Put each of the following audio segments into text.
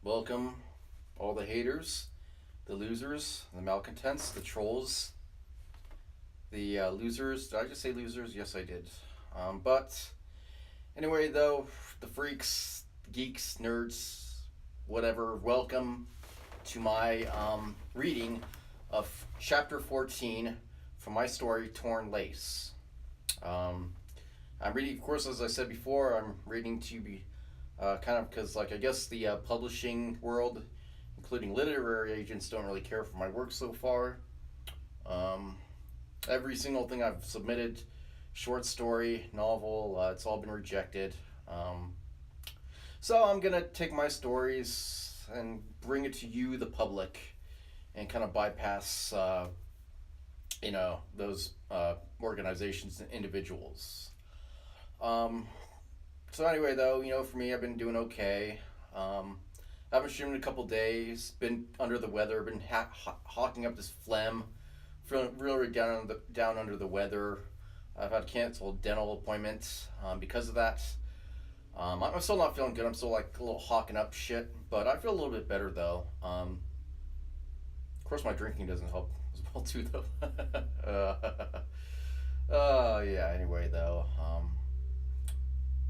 Welcome, all the haters, the losers, the malcontents, the trolls, the losers. Did I just say losers? Yes, I did. But anyway, though, the freaks, geeks, nerds, whatever, welcome to my reading of chapter 14 from my story, Torn Lace. Um, I'm reading, of course, as I said before, I'm reading to be kind of because, like, I guess the publishing world, including literary agents, don't really care for my work so far. Um, every single thing I've submitted, short story, novel, it's all been rejected. Um, so I'm gonna take my stories and bring it to you, the public, and kind of bypass, those organizations and individuals. Um, So anyway, though, for me, I've been doing okay. I haven't streamed in a couple days. Been under the weather. Been hawking up this phlegm. Feeling really down under the weather. I've had canceled dental appointments because of that. I'm still not feeling good. I'm still like a little hawking up shit, but I feel a little bit better though. Of course, my drinking doesn't help as well too, though. Yeah. Anyway, though.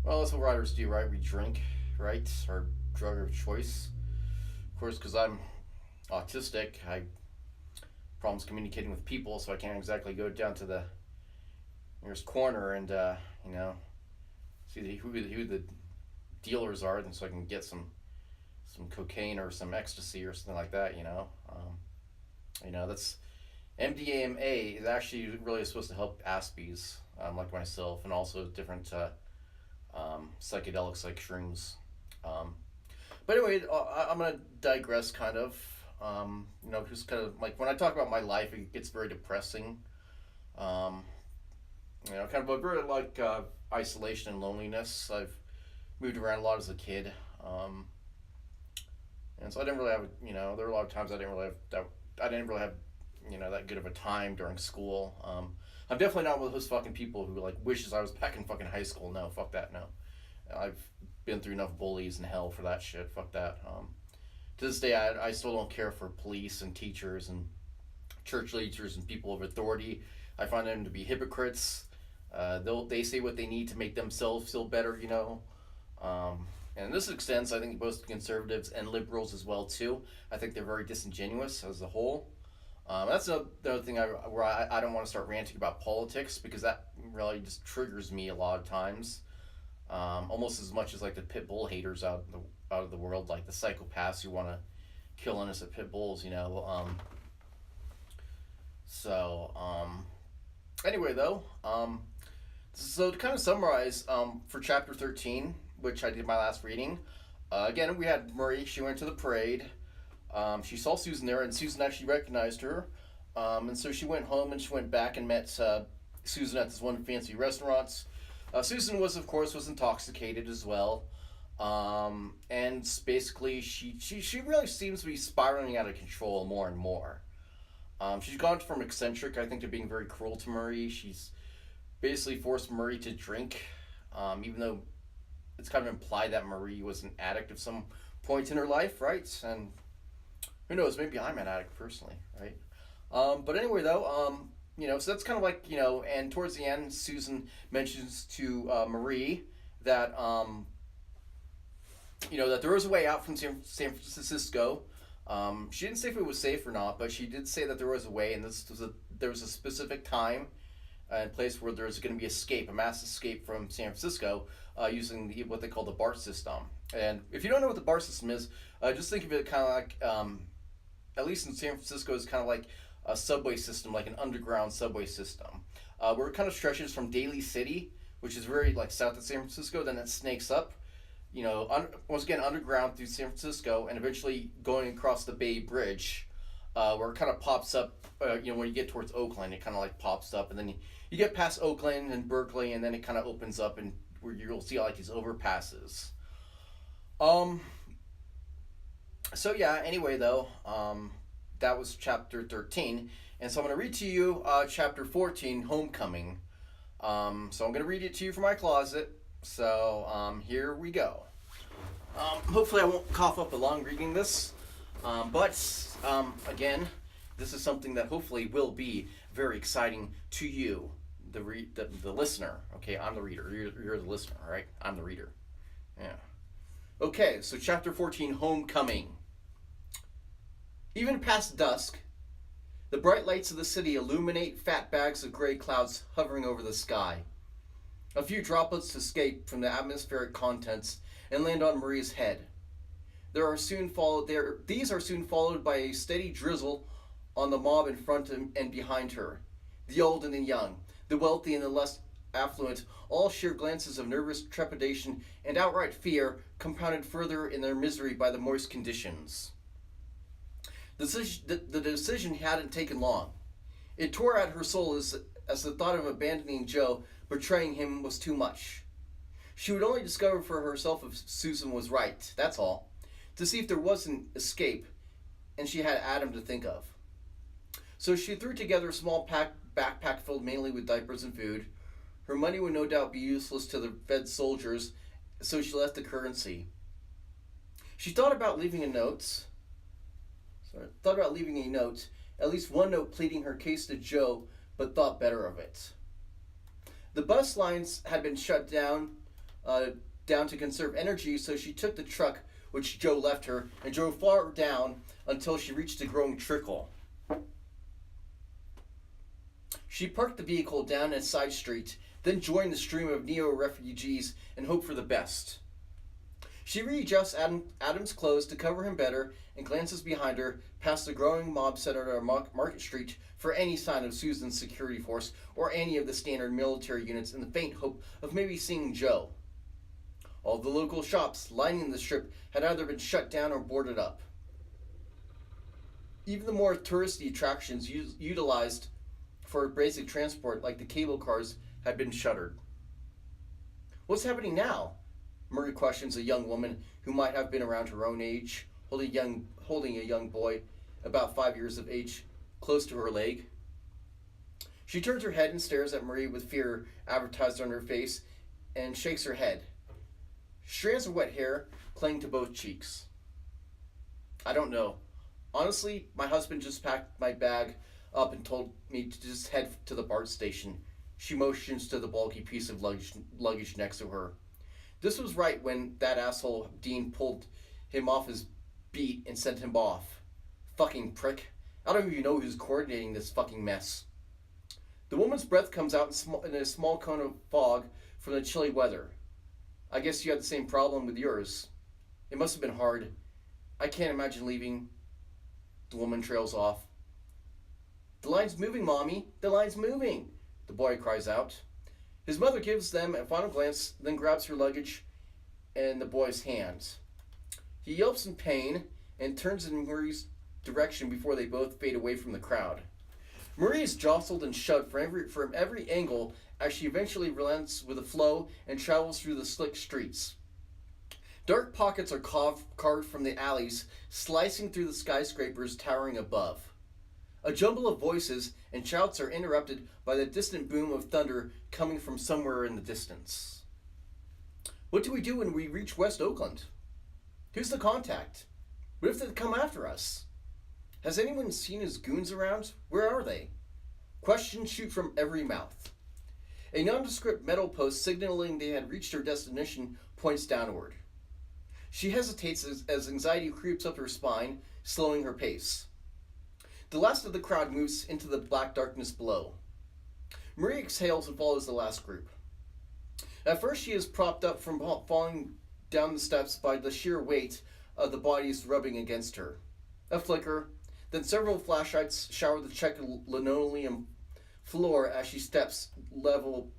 Well, that's what writers do, right? We drink, right? Our drug of choice. Of course, because I'm autistic, I have problems communicating with people, so I can't exactly go down to the nearest corner and, see who the dealers are, and so I can get some cocaine or some ecstasy or something like that. That's MDMA is actually really supposed to help Aspies, like myself, and also different psychedelics like shrooms. Um, but anyway, I'm gonna digress kind of. Just kind of like when I talk about my life, it gets very depressing. Um, kind of a very like isolation and loneliness. I've moved around a lot as a kid, and so I didn't really have. There were a lot of times I didn't really have that. I didn't really have that good of a time during school. I'm definitely not one of those fucking people who like wishes I was back in fucking high school. No, fuck that. No, I've been through enough bullies and hell for that shit. Fuck that. To this day, I still don't care for police and teachers and church leaders and people of authority. I find them to be hypocrites. They say what they need to make themselves feel better. And this extends, I think, both to conservatives and liberals as well too. I think they're very disingenuous as a whole. That's another thing where I don't want to start ranting about politics because that really just triggers me a lot of times, almost as much as like the pit bull haters out of the world, like the psychopaths who want to kill innocent pit bulls. So anyway, though, so to kind of summarize, for chapter 13, which I did my last reading, again we had Marie. She went to the parade. She saw Susan there, and Susan actually recognized her. And so she went home and she went back and met Susan at this one fancy restaurant. Susan was, of course, was intoxicated as well. And basically, she really seems to be spiraling out of control more and more. She's gone from eccentric, I think, to being very cruel to Marie. She's basically forced Marie to drink, even though it's kind of implied that Marie was an addict at some point in her life, right? And who knows? Maybe I'm an addict personally, right? But anyway, though, so that's kind of like and towards the end, Susan mentions to Marie that that there was a way out from San Francisco. She didn't say if it was safe or not, but she did say that there was a way, and there was a specific time and place where there's going to be a mass escape from San Francisco, using what they call the BART system. And if you don't know what the BART system is, just think of it kind of like, at least in San Francisco, it's kind of like a subway system, like an underground subway system, where it kind of stretches from Daly City, which is very like south of San Francisco, then it snakes up, once again underground through San Francisco, and eventually going across the Bay Bridge, where it kind of pops up. When you get towards Oakland, it kind of like pops up, and then you get past Oakland and Berkeley, and then it kind of opens up, and where you'll see like these overpasses. Um. So yeah. Anyway, though, that was chapter 13, and so I'm going to read to you chapter 14, Homecoming. So I'm going to read it to you from my closet. So here we go. Hopefully I won't cough up along reading this. But again, this is something that hopefully will be very exciting to you, the listener. Okay, I'm the reader. You're the listener, all right? I'm the reader. Yeah. Okay, so chapter 14, Homecoming. Even past dusk, the bright lights of the city illuminate fat bags of gray clouds hovering over the sky. A few droplets escape from the atmospheric contents and land on Maria's head. These are soon followed by a steady drizzle on the mob in front and behind her. The old and the young, the wealthy and the less affluent, all share glances of nervous trepidation and outright fear, compounded further in their misery by the moist conditions. The decision hadn't taken long. It tore at her soul as the thought of abandoning Joe, betraying him, was too much. She would only discover for herself if Susan was right, that's all. To see if there was an escape, and she had Adam to think of. So she threw together a small backpack filled mainly with diapers and food. Her money would no doubt be useless to the Fed soldiers, so she left the currency. She thought about leaving a note, at least one note pleading her case to Joe, but thought better of it. The bus lines had been shut down to conserve energy, so she took the truck which Joe left her and drove far down until she reached a growing trickle. She parked the vehicle down a side street, then joined the stream of neo-refugees and hoped for the best. She readjusts Adam's clothes to cover him better and glances behind her past the growing mob centered on Market Street for any sign of Susan's security force or any of the standard military units in the faint hope of maybe seeing Joe. All the local shops lining the strip had either been shut down or boarded up. Even the more touristy attractions utilized for basic transport, like the cable cars, had been shuttered. What's happening now? Murray questions a young woman who might have been around her own age, holding a young boy about 5 years of age close to her leg. She turns her head and stares at Marie with fear advertised on her face and shakes her head. Strands of wet hair cling to both cheeks. I don't know. Honestly, my husband just packed my bag up and told me to just head to the BART station. She motions to the bulky piece of luggage next to her. This was right when that asshole Dean pulled him off his beat and sent him off. Fucking prick. I don't even know who's coordinating this fucking mess. The woman's breath comes out in a small cone of fog from the chilly weather. I guess you had the same problem with yours. It must have been hard. I can't imagine leaving. The woman trails off. The line's moving, Mommy. The line's moving, the boy cries out. His mother gives them a final glance, then grabs her luggage and the boy's hands. He yelps in pain and turns in Marie's direction before they both fade away from the crowd. Marie is jostled and shoved from every angle as she eventually relents with the flow and travels through the slick streets. Dark pockets are carved from the alleys, slicing through the skyscrapers towering above. A jumble of voices and shouts are interrupted by the distant boom of thunder coming from somewhere in the distance. What do we do when we reach West Oakland? Who's the contact? What if they come after us? Has anyone seen his goons around? Where are they? Questions shoot from every mouth. A nondescript metal post signaling they had reached their destination points downward. She hesitates as anxiety creeps up her spine, slowing her pace. The last of the crowd moves into the black darkness below. Marie exhales and follows the last group. At first she is propped up from falling down the steps by the sheer weight of the bodies rubbing against her. A flicker, then several flashlights shower the checked linoleum floor as she steps level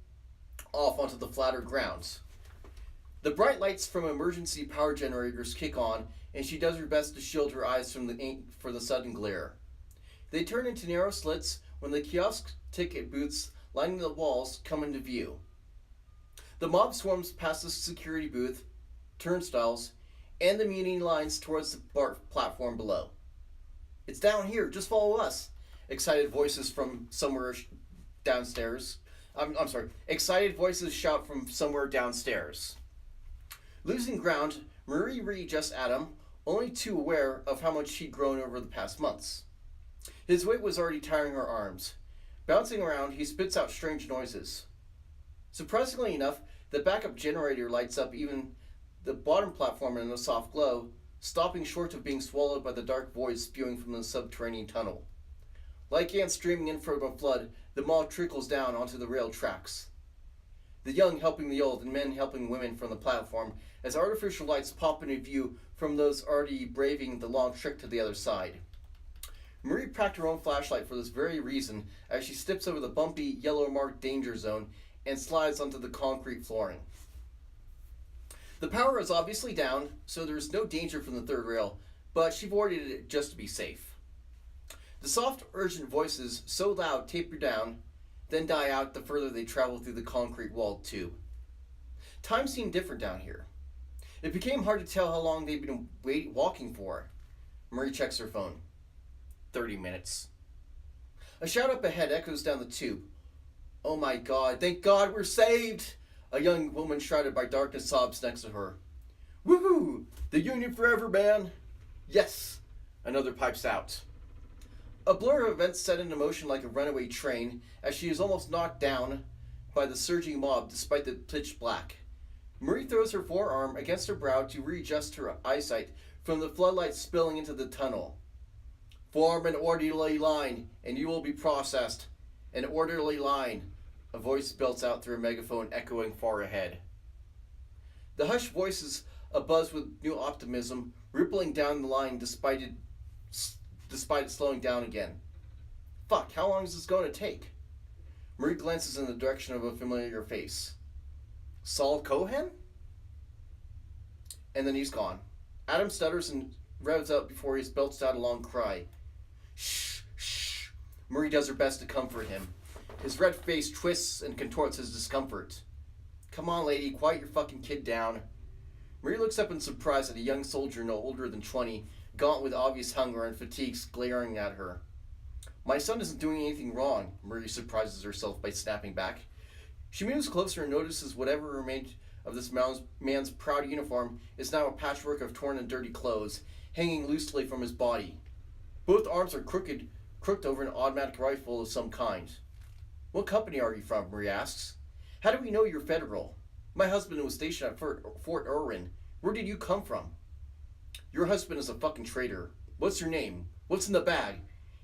off onto the flatter ground. The bright lights from emergency power generators kick on, and she does her best to shield her eyes from the sudden glare. They turn into narrow slits when the kiosk ticket booths lining the walls come into view. The mob swarms past the security booth, turnstiles, and the meeting lines towards the BART platform below. It's down here, just follow us, excited voices from somewhere downstairs. Excited voices shout from somewhere downstairs. Losing ground, Marie readjusts Adam, only too aware of how much he'd grown over the past months. His weight was already tiring her arms. Bouncing around, he spits out strange noises. Surprisingly enough, the backup generator lights up even the bottom platform in a soft glow, stopping short of being swallowed by the dark void spewing from the subterranean tunnel. Like ants streaming in from a flood, the mob trickles down onto the rail tracks. The young helping the old and men helping women from the platform as artificial lights pop into view from those already braving the long trek to the other side. Marie packed her own flashlight for this very reason as she steps over the bumpy, yellow-marked danger zone and slides onto the concrete flooring. The power is obviously down, so there is no danger from the third rail, but she avoided it just to be safe. The soft, urgent voices, so loud, taper down, then die out the further they travel through the concrete-walled tube. Time seemed different down here. It became hard to tell how long they'd been walking for. Marie checks her phone. 30 minutes. A shout up ahead echoes down the tube. "Oh my God, thank God we're saved!" A young woman shrouded by darkness sobs next to her. "Woohoo! The Union forever, man!" "Yes!" Another pipes out. A blur of events set into motion like a runaway train as she is almost knocked down by the surging mob despite the pitch black. Marie throws her forearm against her brow to readjust her eyesight from the floodlights spilling into the tunnel. "Form an orderly line, and you will be processed. An orderly line," a voice belts out through a megaphone echoing far ahead. The hushed voice is abuzz with new optimism, rippling down the line despite it slowing down again. Fuck, how long is this going to take? Marie glances in the direction of a familiar face. Saul Cohen? And then he's gone. Adam stutters and revs up before he belts out a long cry. "Shh, shh." Marie does her best to comfort him. His red face twists and contorts his discomfort. "Come on, lady, quiet your fucking kid down." Marie looks up in surprise at a young soldier no older than 20, gaunt with obvious hunger and fatigue, glaring at her. "My son isn't doing anything wrong," Marie surprises herself by snapping back. She moves closer and notices whatever remained of this man's proud uniform is now a patchwork of torn and dirty clothes, hanging loosely from his body. Both arms are crooked over an automatic rifle of some kind. "What company are you from?" Marie asks. "How do we know you're federal? My husband was stationed at Fort Irwin. Where did you come from?" "Your husband is a fucking traitor. What's your name? What's in the bag?"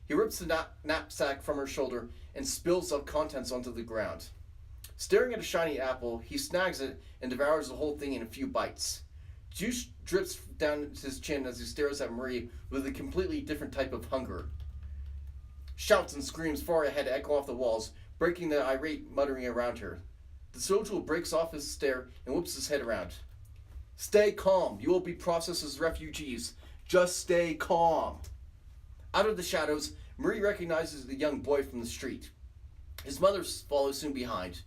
He rips the knapsack from her shoulder and spills the contents onto the ground. Staring at a shiny apple, he snags it and devours the whole thing in a few bites. Juice drips down his chin as he stares at Marie with a completely different type of hunger. Shouts and screams far ahead echo off the walls, breaking the irate muttering around her. The soldier breaks off his stare and whips his head around. "Stay calm. You will be processed as refugees. Just stay calm." Out of the shadows, Marie recognizes the young boy from the street. His mother follows soon behind.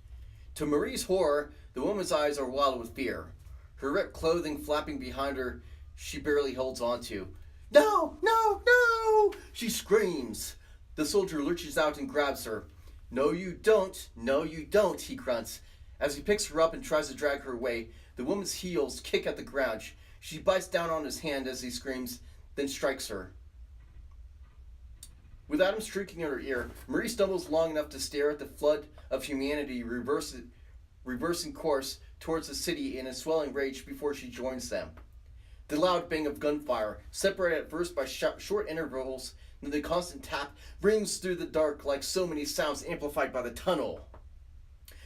To Marie's horror, the woman's eyes are wild with fear. Her ripped clothing flapping behind her, she barely holds on to. "No, no, no!" she screams. The soldier lurches out and grabs her. "No, you don't. No, you don't," he grunts. As he picks her up and tries to drag her away, the woman's heels kick at the ground. She bites down on his hand as he screams, then strikes her. With Adam shrieking in her ear, Marie stumbles long enough to stare at the flood of humanity reversing course towards the city in a swelling rage before she joins them. The loud bang of gunfire, separated at first by short intervals, then the constant tap, rings through the dark like so many sounds amplified by the tunnel.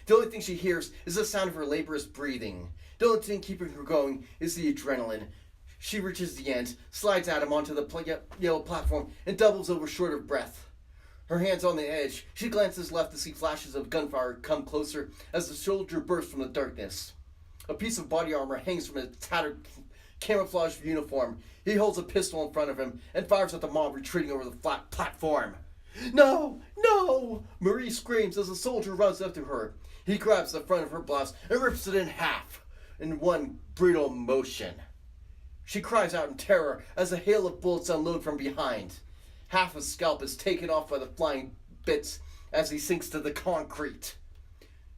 The only thing she hears is the sound of her laborious breathing. The only thing keeping her going is the adrenaline. She reaches the end, slides Adam onto the yellow platform, and doubles over short of breath. Her hands on the edge, she glances left to see flashes of gunfire come closer as the soldier bursts from the darkness. A piece of body armor hangs from his tattered camouflage uniform. He holds a pistol in front of him and fires at the mob retreating over the flat platform. "No! No!" Marie screams as the soldier runs up to her. He grabs the front of her blouse and rips it in half in one brutal motion. She cries out in terror as a hail of bullets unload from behind. Half his scalp is taken off by the flying bits as he sinks to the concrete.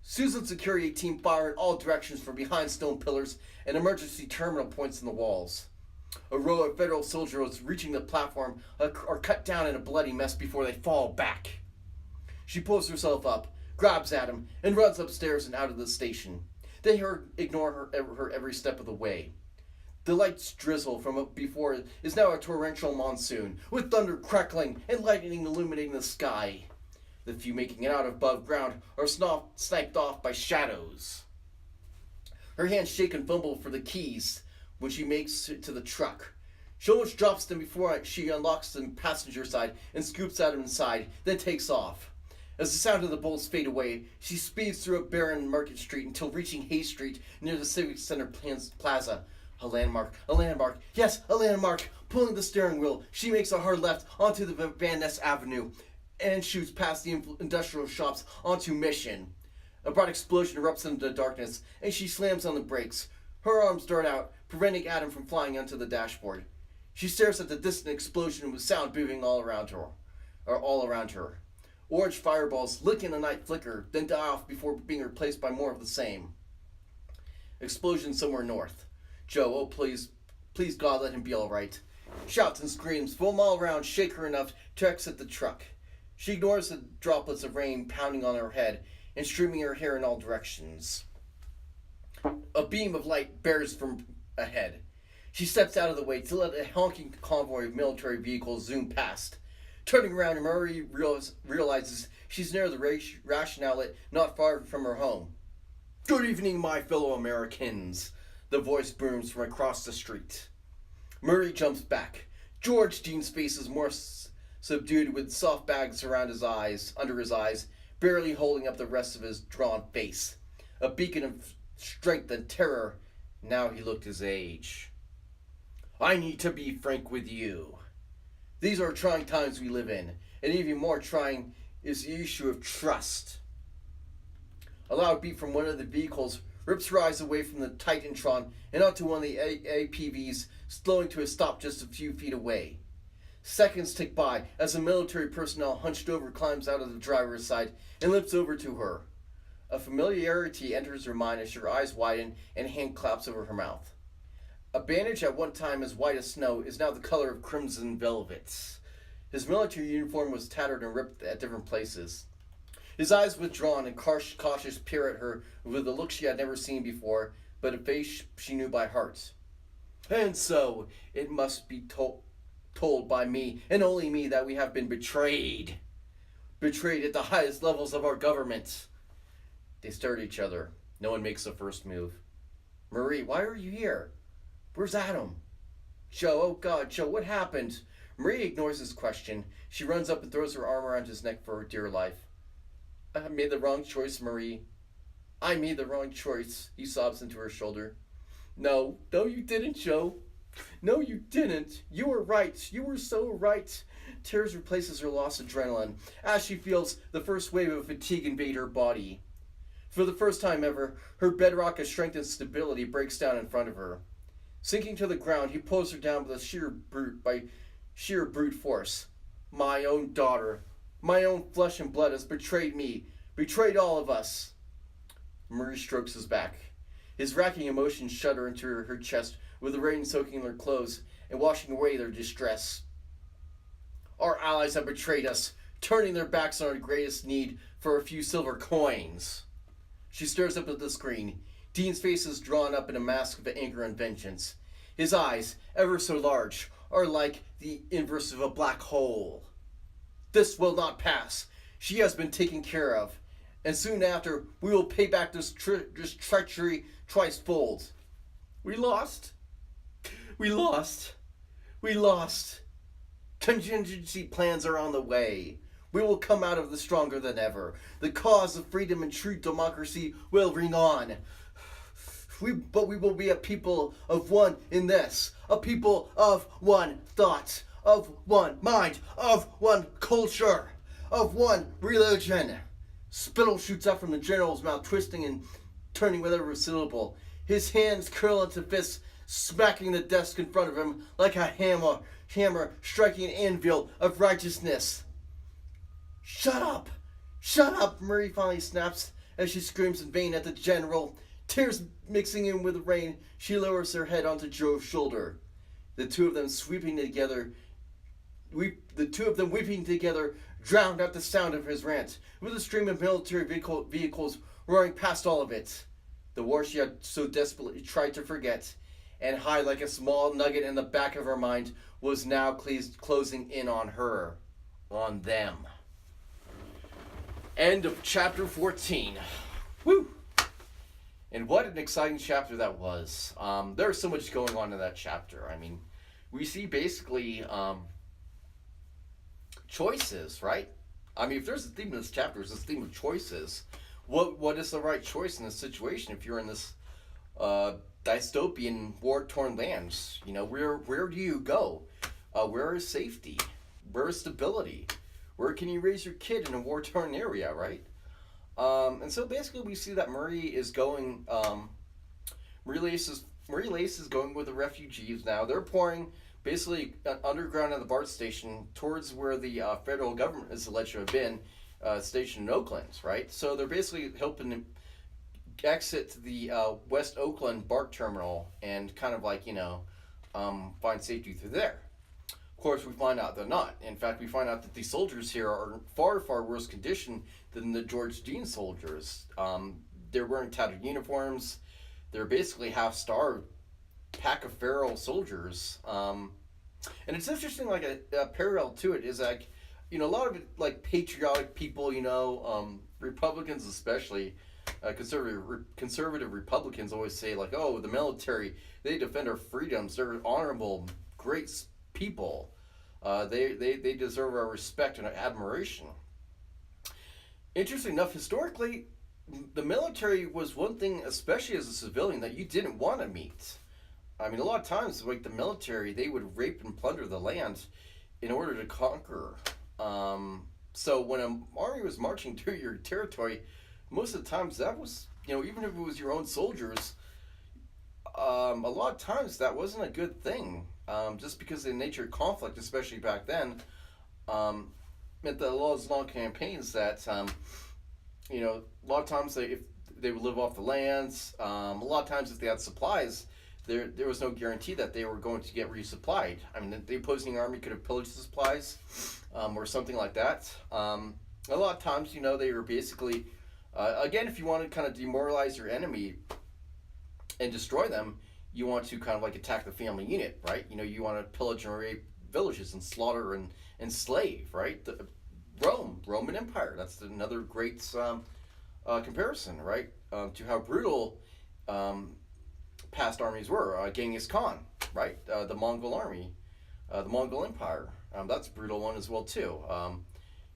Susan's security team fire in all directions from behind stone pillars and emergency terminal points in the walls. A row of federal soldiers reaching the platform are cut down in a bloody mess before they fall back. She pulls herself up, grabs Adam, and runs upstairs and out of the station. They ignore her every step of the way. The light drizzle from before is now a torrential monsoon, with thunder crackling and lightning illuminating the sky. The few making it out above ground are sniped off by shadows. Her hands shake and fumble for the keys when she makes it to the truck. She almost drops them before she unlocks the passenger side and scoops Adam inside, then takes off. As the sound of the bolts fade away, she speeds through a barren Market Street until reaching Hay Street near the Civic Center Plaza. A landmark, yes, a landmark. Pulling the steering wheel, she makes a hard left onto the Van Ness Avenue and shoots past the industrial shops onto Mission. A bright explosion erupts into the darkness, and she slams on the brakes. Her arms dart out, preventing Adam from flying onto the dashboard. She stares at the distant explosion with sound booming all around her. Orange fireballs lick in the night flicker, then die off before being replaced by more of the same. Explosion somewhere north. Joe, oh please God, let him be all right. Shouts and screams foam all around, shake her enough to exit the truck. She ignores the droplets of rain pounding on her head and streaming her hair in all directions. A beam of light bears from ahead. She steps out of the way to let a honking convoy of military vehicles zoom past. Turning around, Murray realizes she's near the ration outlet not far from her home. "Good evening, my fellow Americans," the voice booms from across the street. Murray jumps back. George Dean's face is more subdued with soft bags around under his eyes, barely holding up the rest of his drawn face. A beacon of strength and terror. Now he looked his age. "I need to be frank with you. These are trying times we live in, and even more trying is the issue of trust." A loud beep from one of the vehicles rips her eyes away from the Titantron and onto one of the APVs, slowing to a stop just a few feet away. Seconds tick by as a military personnel hunched over climbs out of the driver's side and limps over to her. A familiarity enters her mind as her eyes widen and a hand claps over her mouth. A bandage at one time as white as snow is now the color of crimson velvet. His military uniform was tattered and ripped at different places. His eyes withdrawn and cautious peer at her with a look she had never seen before, but a face she knew by heart. "And so, it must be told by me, and only me, that we have been betrayed. Betrayed at the highest levels of our government." They stare at each other. No one makes the first move. "Marie, why are you here? Where's Adam?" "Joe, oh God, Joe, what happened?" Marie ignores his question. She runs up and throws her arm around his neck for her dear life. "I made the wrong choice, Marie. I made the wrong choice," he sobs into her shoulder. No, you didn't, Joe. No, you didn't. You were right. You were so right." Tears replaces her lost adrenaline as she feels the first wave of fatigue invade her body. For the first time ever, her bedrock of strength and stability breaks down in front of her. Sinking to the ground, he pulls her down by sheer brute force. "My own daughter, my own flesh and blood has betrayed me, betrayed all of us." Murray strokes his back. His racking emotions shudder into her chest with the rain soaking their clothes and washing away their distress. "Our allies have betrayed us, turning their backs on our greatest need for a few silver coins." She stares up at the screen. Dean's face is drawn up in a mask of anger and vengeance. His eyes, ever so large, are like the inverse of a black hole. "This will not pass. She has been taken care of. And soon after, we will pay back this treachery twice-fold." We lost. Contingency plans are on the way. We will come out of this stronger than ever. The cause of freedom and true democracy will ring on. But we will be a people of one in this. A people of one thought, of one mind, of one culture, of one religion. Spittle shoots up from the general's mouth, twisting and turning with every syllable. His hands curl into fists, smacking the desk in front of him like a hammer striking an anvil of righteousness. Shut up, Murray finally snaps As she screams in vain at the general, tears mixing in with the rain, she lowers her head onto Joe's shoulder. The two of them sweeping together, the two of them weeping together, drowned out the sound of his rant, with a stream of military vehicles roaring past all of it. The war she had so desperately tried to forget, and hide like a small nugget in the back of her mind, was now closing in on her, on them. End of chapter 14. Woo! And what an exciting chapter that was. There's so much going on in that chapter. I mean, we see basically choices, right? I mean, if there's a theme in this chapter, it's this theme of choices. What is the right choice in this situation if you're in this dystopian, war-torn lands? You know, where do you go? Where is safety? Where is stability? Where can you raise your kid in a war-torn area, right? And so basically we see that Murray is going, Murray Lace is going with the refugees now. They're pouring basically underground at the BART station towards where the federal government is alleged to have been stationed in Oakland, right? So they're basically helping to exit the West Oakland BART terminal and kind of like, find safety through there. Of course, we find out they're not. In fact, we find out that the soldiers here are in far, far worse condition than the George Dean soldiers. They're wearing tattered uniforms. They're basically half-starved pack of feral soldiers. And it's interesting, like a parallel to it is like, a lot of it, like patriotic people, Republicans especially, conservative Republicans always say like, oh, the military, they defend our freedoms. They're honorable, great people. They deserve our respect and our admiration. Interesting enough, historically, the military was one thing, especially as a civilian, that you didn't want to meet. I mean, a lot of times, like the military, they would rape and plunder the land in order to conquer. So when an army was marching through your territory, most of the times that was, even if it was your own soldiers, a lot of times that wasn't a good thing. Just because of the nature of conflict, especially back then, meant that a lot of those long campaigns that, a lot of times if they would live off the lands, a lot of times if they had supplies, there was no guarantee that they were going to get resupplied. I mean, the opposing army could have pillaged the supplies, or something like that. A lot of times, they were basically, again, if you want to kind of demoralize your enemy and destroy them, you want to kind of like attack the family unit, right? You want to pillage and rape villages and slaughter and enslave, right? The Roman Empire, that's another great comparison, right? To how brutal past armies were. Genghis Khan, right? The Mongol army, the Mongol Empire. That's a brutal one as well too.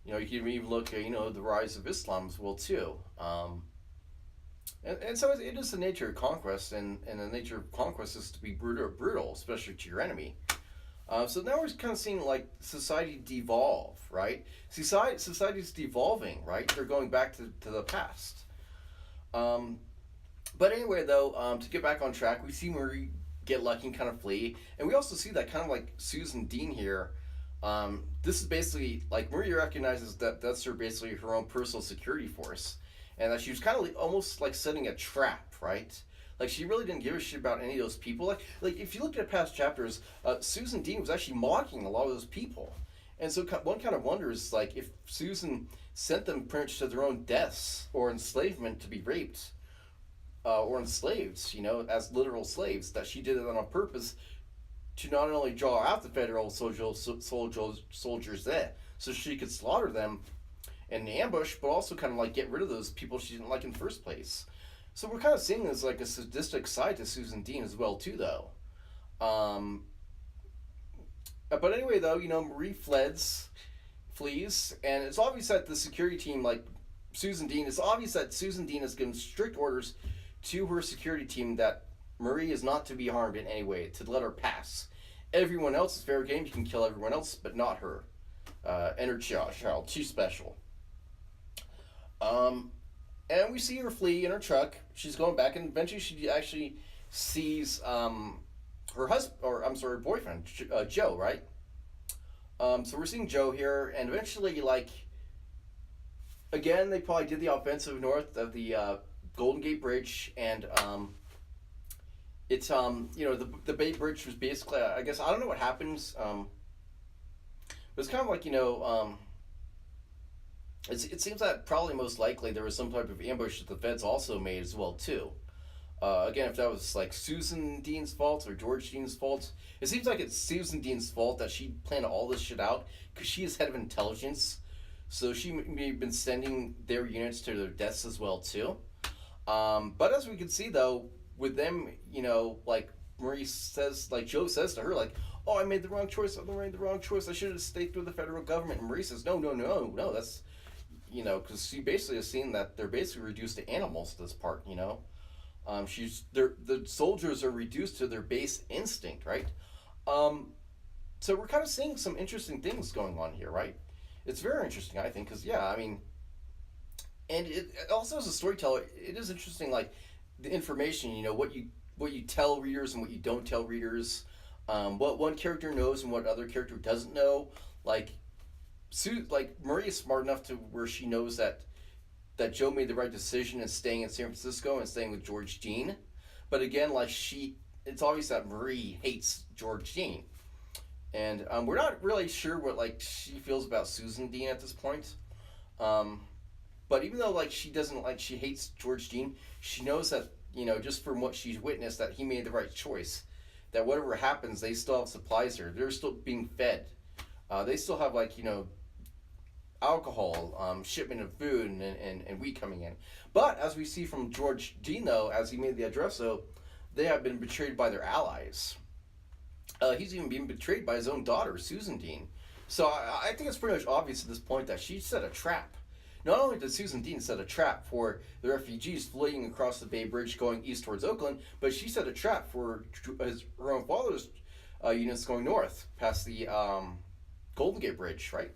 You can even look at, the rise of Islam as well too. And so it is the nature of conquest, and the nature of conquest is to be brutal, especially to your enemy. So now we're kind of seeing like society devolve, right? Society's devolving, right? They're going back to the past. But anyway, though, to get back on track, we see Marie get lucky and kind of flee, and we also see that kind of like Susan Dean here. This is basically like Marie recognizes that that's basically her own personal security force. And that she was kind of like, almost like setting a trap, right? Like she really didn't give a shit about any of those people. Like if you look at past chapters, Susan Dean was actually mocking a lot of those people. And so one kind of wonders, like, if Susan sent them pretty much to their own deaths or enslavement to be raped, or enslaved, as literal slaves, that she did it on purpose to not only draw out the federal soldiers there, so she could slaughter them in the ambush, but also kind of like get rid of those people she didn't like in the first place. So we're kind of seeing this like a sadistic side to Susan Dean as well too, though. But anyway, though, Marie flees, and it's obvious that the security team, like it's obvious that Susan Dean has given strict orders to her security team that Marie is not to be harmed in any way, to let her pass. Everyone else is fair game. You can kill everyone else, but not her. And her child. She's special. And we see her flee in her truck. She's going back, and eventually she actually sees her boyfriend, Joe, right? So we're seeing Joe here, and eventually, like, again, they probably did the offensive north of the Golden Gate Bridge, and it's the Bay Bridge was basically, I guess, I don't know what happens. But it's kind of like it seems that probably most likely there was some type of ambush that the feds also made as well too. Again, if that was like Susan Dean's fault or George Dean's fault, it seems like it's Susan Dean's fault that she planned all this shit out because she is head of intelligence, so she may have been sending their units to their deaths as well too. But as we can see though, with them, like Marie says, like Joe says to her, like, "Oh, I made the wrong choice. I made the wrong choice. I should have stayed with the federal government." And Marie says, "No, no, no, no. That's because she basically has seen that they're basically reduced to animals. This part, the soldiers are reduced to their base instinct, right? So we're kind of seeing some interesting things going on here, right? It's very interesting, I think, because yeah, I mean, and it also as a storyteller, it is interesting, like the information, what you tell readers and what you don't tell readers, what one character knows and what other character doesn't know. Like Marie is smart enough to where she knows that Joe made the right decision in staying in San Francisco and staying with George Jean. But again, it's obvious that Marie hates George Jean, and we're not really sure what she feels about Susan Dean at this point. Um, but even though she hates George Jean, she knows that just from what she's witnessed that he made the right choice. That whatever happens, they still have supplies here. They're still being fed. They still have alcohol, shipment of food, and wheat coming in. But as we see from George Dean, though, as he made the address, though, they have been betrayed by their allies. He's even being betrayed by his own daughter, Susan Dean. So I think it's pretty much obvious at this point that she set a trap. Not only did Susan Dean set a trap for the refugees fleeing across the Bay Bridge going east towards Oakland, but she set a trap for her own father's units going north past the Golden Gate Bridge, right?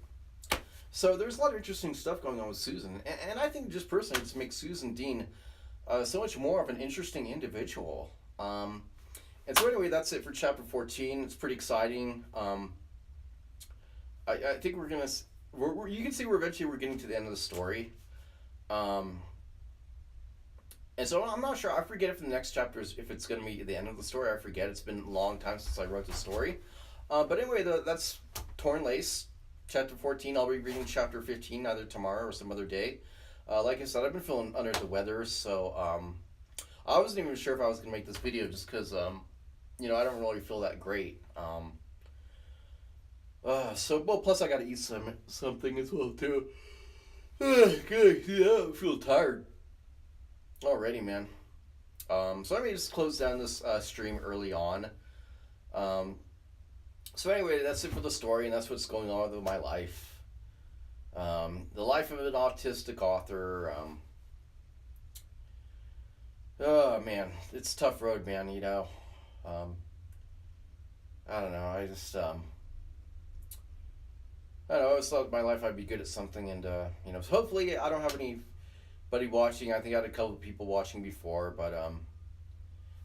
So there's a lot of interesting stuff going on with Susan, and I think just personally, it makes Susan Dean so much more of an interesting individual. And so anyway, that's it for chapter 14. It's pretty exciting. I think you can see we're getting to the end of the story. And so I'm not sure. I forget if the next chapter if it's going to be the end of the story. I forget. It's been a long time since I wrote the story. But anyway, that's Torn Lace, chapter 14. I'll be reading chapter 15 either tomorrow or some other day. Like I said, I've been feeling under the weather, so I wasn't even sure if I was going to make this video just because, I don't really feel that great. Plus I got to eat something as well, too. Good, yeah, I feel tired already, man. So I may just close down this stream early on. So anyway, that's it for the story, and that's what's going on with my life. The life of an autistic author. Oh man, it's a tough road, man. I don't know. I just I don't know. I always thought in my life I'd be good at something, and so hopefully I don't have anybody watching. I think I had a couple of people watching before, but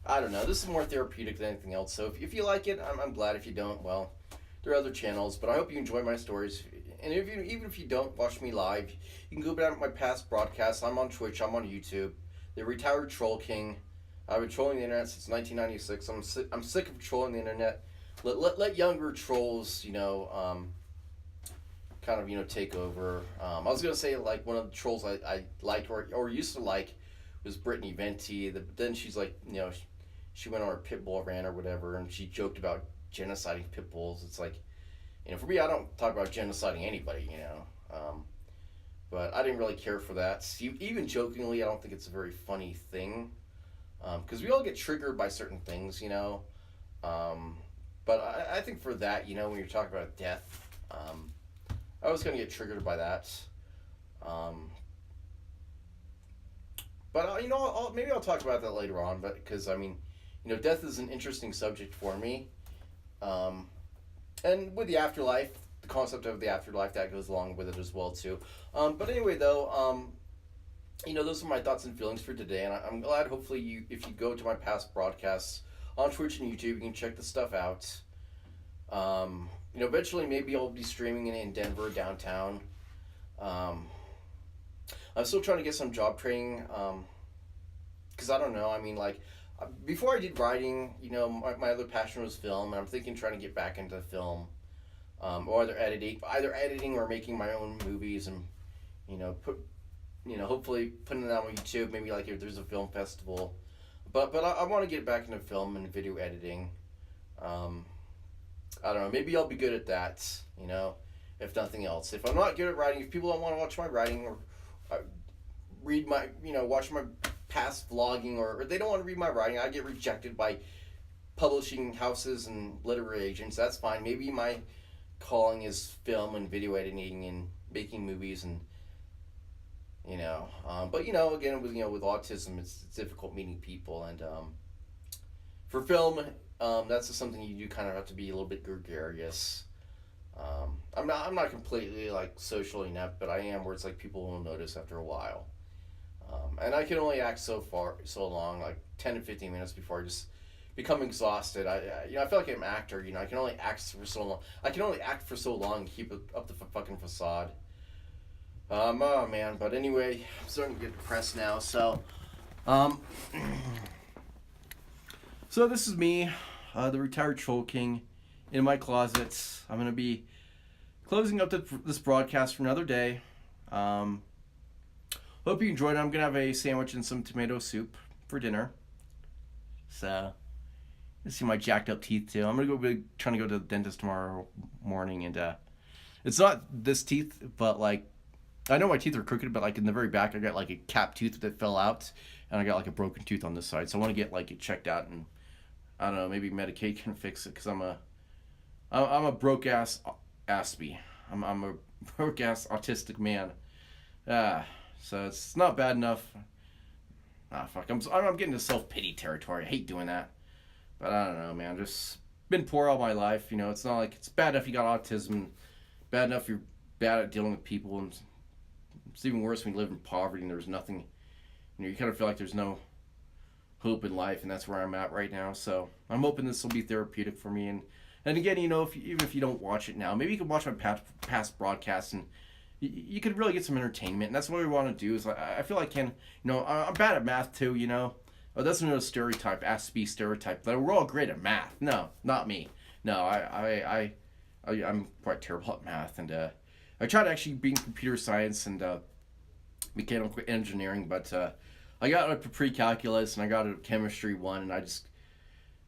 I don't know. This is more therapeutic than anything else. So if you like it, I'm glad. If you don't, well, there are other channels. But I hope you enjoy my stories. And even if you don't watch me live, you can go back to my past broadcasts. I'm on Twitch. I'm on YouTube. The Retired Troll King. I've been trolling the internet since 1996. I'm sick of trolling the internet. Let younger trolls, kind of take over. I was gonna say like one of the trolls I liked or used to like was Brittany Venti. But then she's like she went on her pit bull rant or whatever, and she joked about genociding pit bulls. It's like for me, I don't talk about genociding anybody, but I didn't really care for that. Even jokingly, I don't think it's a very funny thing, because we all get triggered by certain things, but I think for that, when you're talking about death, I was going to get triggered by that. But maybe I'll talk about that later on. But because death is an interesting subject for me, and with the afterlife, the concept of the afterlife that goes along with it as well too. But anyway, though, those are my thoughts and feelings for today, and I'm glad. Hopefully, if you go to my past broadcasts on Twitch and YouTube, you can check the stuff out. Eventually maybe I'll be streaming in Denver downtown. I'm still trying to get some job training. Because I don't know. I mean, like, before I did writing, my other passion was film, and I'm thinking trying to get back into film, or either editing or making my own movies, and put hopefully putting it on YouTube. Maybe like if there's a film festival, but I want to get back into film and video editing. Um, I don't know. Maybe I'll be good at that. If nothing else. If I'm not good at writing, if people don't want to watch my writing or read my, watch my past vlogging, or they don't want to read my writing, I get rejected by publishing houses and literary agents. That's fine. Maybe my calling is film and video editing and making movies, and but again, with autism, it's difficult meeting people, and for film, that's just something you do kind of have to be a little bit gregarious. I'm not completely like socially inept, but I am where it's like people will notice after a while. And I can only act so long, like 10 to 15 minutes before I just become exhausted. I feel like I'm an actor. I can only act for so long. I can only act for so long to keep up the fucking facade. Oh man, but anyway, I'm starting to get depressed now. So, so this is me, the retired troll king, in my closet. I'm gonna be closing up this broadcast for another day. Hope you enjoyed it. I'm gonna have a sandwich and some tomato soup for dinner. So, you see my jacked up teeth too. I'm gonna be trying to go to the dentist tomorrow morning, and it's not this teeth, but like I know my teeth are crooked, but like in the very back, I got like a cap tooth that fell out, and I got like a broken tooth on this side. So I want to get like it checked out, and I don't know, maybe Medicaid can fix it, because I'm a broke ass Aspie. I'm a broke ass autistic man. So it's not bad enough. Fuck. I'm getting to self-pity territory. I hate doing that. But I don't know, man. Just been poor all my life. It's not like it's bad enough you got autism. Bad enough you're bad at dealing with people. And it's even worse when you live in poverty and there's nothing. You kind of feel like there's no hope in life. And that's where I'm at right now. So I'm hoping this will be therapeutic for me. And again, even if you don't watch it now, maybe you can watch my past broadcasts, and you could really get some entertainment. And that's what we want to do. Is I feel like I'm bad at math too. Oh, that's another stereotype, Aspie stereotype. That we're all great at math. No, not me. No, I'm quite terrible at math, and I tried actually being computer science and mechanical engineering, but I got a pre-calculus and I got a chemistry one, and I just,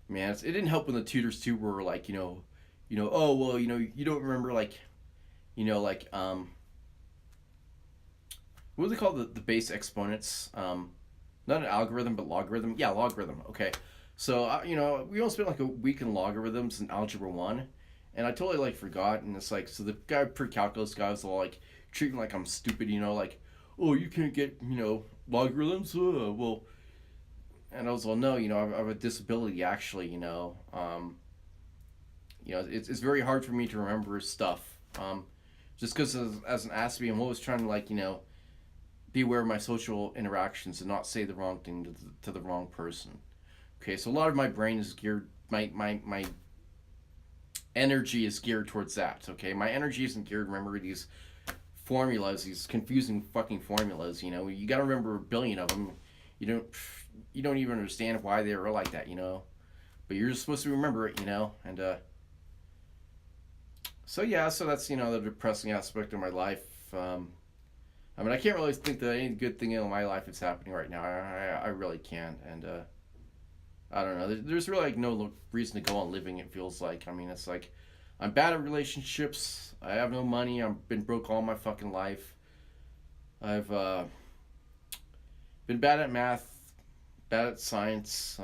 man, it didn't help when the tutors too were like, oh well, you don't remember what do they call the base exponents? Not an algorithm, but logarithm. Yeah, logarithm. Okay. So, we all spent like a week in logarithms in Algebra 1, and I totally like forgot, and it's like, so the guy, pre-calculus guy, was all like, treating like I'm stupid, like, oh, you can't get, logarithms? Well, and I was, well, no, I have a disability, actually, it's very hard for me to remember stuff, just because as an Aspie, I'm always trying to, like, be aware of my social interactions and not say the wrong thing to the wrong person. Okay, so a lot of my brain is geared, my energy is geared towards that, okay? My energy isn't geared to remember these formulas, these confusing fucking formulas, You gotta remember a billion of them. You don't even understand why they are like that, But you're just supposed to remember it, And, so that's, the depressing aspect of my life. I can't really think that any good thing in my life is happening right now. I really can't, and I don't know. There's really like no reason to go on living. It feels like. It's like I'm bad at relationships. I have no money. I've been broke all my fucking life. I've been bad at math, bad at science,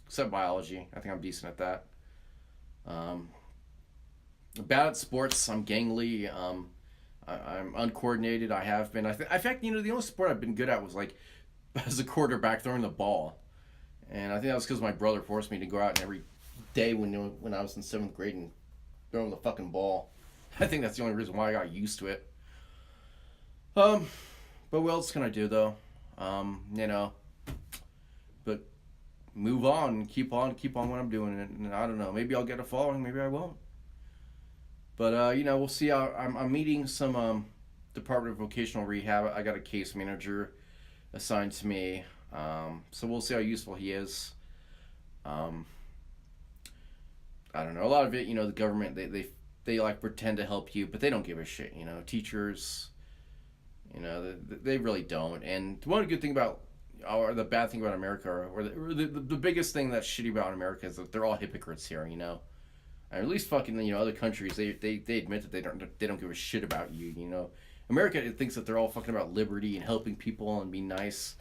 except biology. I think I'm decent at that. Bad at sports. I'm gangly. I'm uncoordinated. I have been. In fact, the only sport I've been good at was like as a quarterback throwing the ball, and I think that was because my brother forced me to go out every day when I was in 7th grade and throw the fucking ball. I think that's the only reason why I got used to it. But what else can I do though? But move on, keep on what I'm doing, and I don't know. Maybe I'll get a following. Maybe I won't. But we'll see. I'm meeting some Department of Vocational Rehab. I got a case manager assigned to me. So we'll see how useful he is. Um, I don't know. A lot of it, the government, they like pretend to help you, but they don't give a shit. Teachers, they really don't. And one good thing about, or the bad thing about America, or the biggest thing that's shitty about America is that they're all hypocrites here. Or at least fucking other countries, they admit that they don't give a shit about you. America thinks that they're all fucking about liberty and helping people and being nice.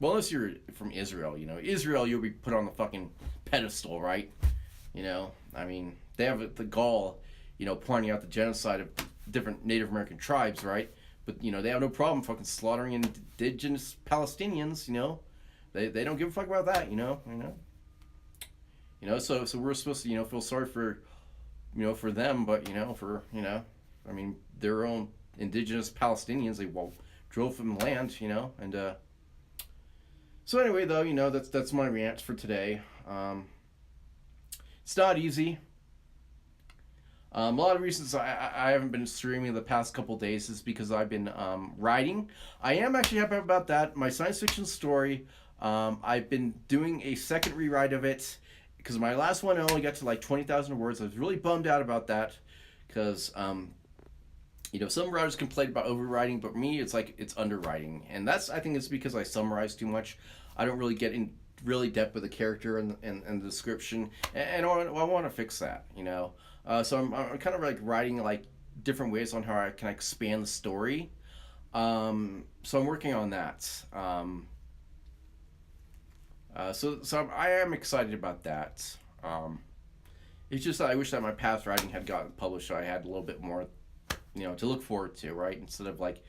Well, unless you're from Israel, Israel, you'll be put on the fucking pedestal, right? I mean, they have the gall, pointing out the genocide of different Native American tribes, right? But they have no problem fucking slaughtering indigenous Palestinians. They don't give a fuck about that. So we're supposed to feel sorry for for them, but I mean, their own indigenous Palestinians, they drove from the land, and so anyway, though, that's my rant for today. It's not easy. A lot of reasons I haven't been streaming the past couple days is because I've been writing. I am actually happy about that. My science fiction story, I've been doing a second rewrite of it because my last one I only got to like 20,000 words. I was really bummed out about that because some writers complain about overwriting, but me, it's like it's underwriting, and I think it's because I summarize too much. I don't really get in really depth with the character and the description, and I want to fix that. So I'm kind of like writing like different ways on how I can expand the story. So I'm working on that. So I am excited about that. It's just that I wish that my past writing had gotten published, so I had a little bit more, to look forward to, right? Instead of like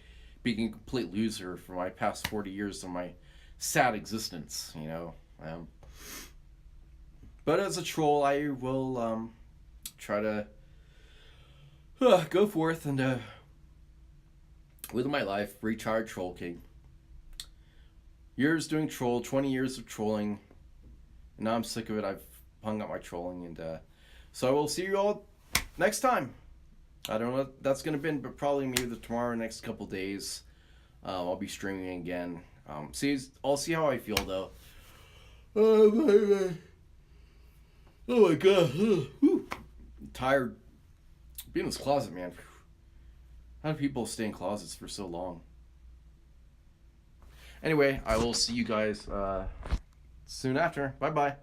being a complete loser for my past 40 years of my sad existence, But as a troll, I will try to go forth and with my life, retired troll king. Years doing troll, 20 years of trolling, and now I'm sick of it. I've hung up my trolling, and so I will see you all next time. I don't know what that's gonna be, but probably maybe tomorrow, next couple days. I'll be streaming again. I'll see how I feel though. Oh my god, I'm tired. Being in this closet, man. How do people stay in closets for so long? Anyway, I will see you guys soon after. Bye bye.